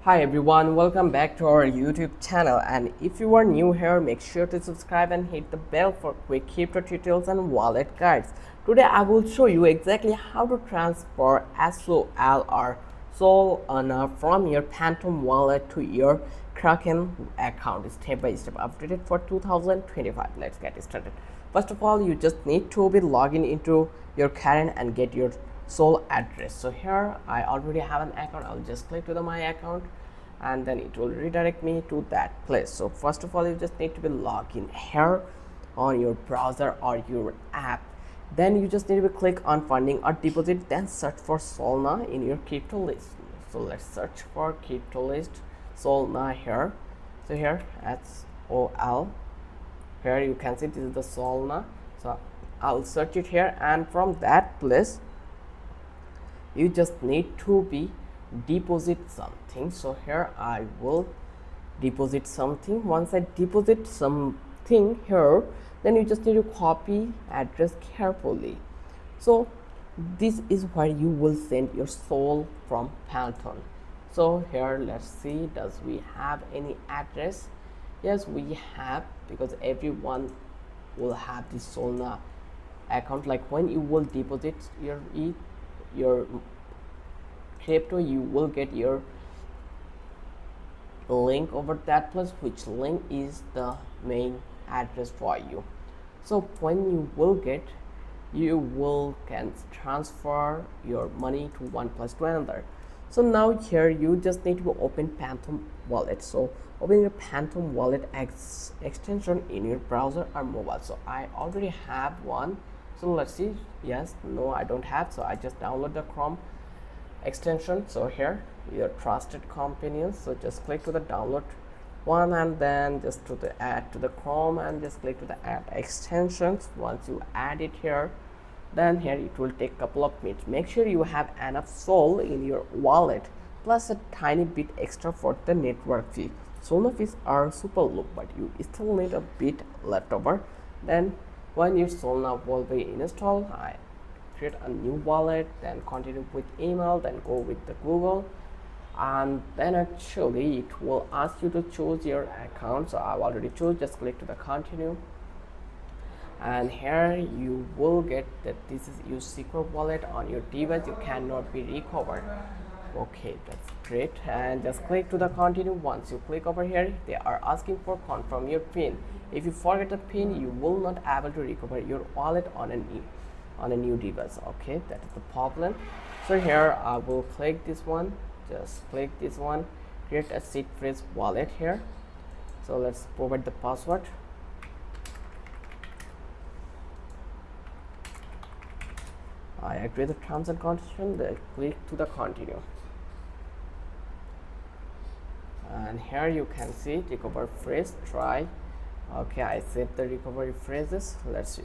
Hi everyone, welcome back to our YouTube channel, and if you are new here, make sure to subscribe and hit the bell for quick crypto tutorials and wallet guides. Today I will show you exactly how to transfer SOL or Solana from your Phantom wallet to your Kraken account step by step, updated for 2025. Let's get started. First of all, you just need to be logging into your Karen and get your Sol address. So here I already have an account. I'll just click to the my account and then it will redirect me to that place. So first of all, you just need to be logged in here on your browser or your app. Then you just need to click on funding or deposit, then search for Solana in your crypto list. So let's search for crypto list Solana here. So here SOL, here you can see this is the Solana. So I'll search it here, and from that place you just need to be deposit something. So here I will deposit something. Once I deposit something here, then you just need to copy address carefully. So this is where you will send your Sol from Phantom. So here let's see, does we have any address? Yes, we have, because everyone will have this Solana account. Like when you will deposit your crypto, you will get your link over that place, which link is the main address for you. So when you will get, you will can transfer your money to one place to another. So now here you just need to open Phantom wallet. So open your Phantom wallet extension in your browser or mobile. So I already have one, so let's see. Yes, no, I don't have. So I just download the Chrome extension. So here your trusted companions, so just click to the download one and then just to the add to the Chrome and just click to the add extensions. Once you add it here, then here it will take a couple of minutes. Make sure you have enough Sol in your wallet plus a tiny bit extra for the network fee. Solana fees are super low, but you still need a bit left over. Then when your Solana will be installed, I create a new wallet, then continue with email, then go with the Google, and then actually it will ask you to choose your account. So I've already choose, just click to the continue, and here you will get that this is your secret wallet on your device, you cannot be recovered. Okay, that's great, and just click to the continue. Once you click over here, they are asking for confirm your pin. If you forget the pin, you will not able to recover your wallet on a new device. Okay, that is the problem. So here I will click this one, just click this one, create a seed phrase wallet here. So let's provide the password. I agree the terms and conditions, then click to the continue, and here you can see recover phrase try. Okay, I saved the recovery phrases. Let's see.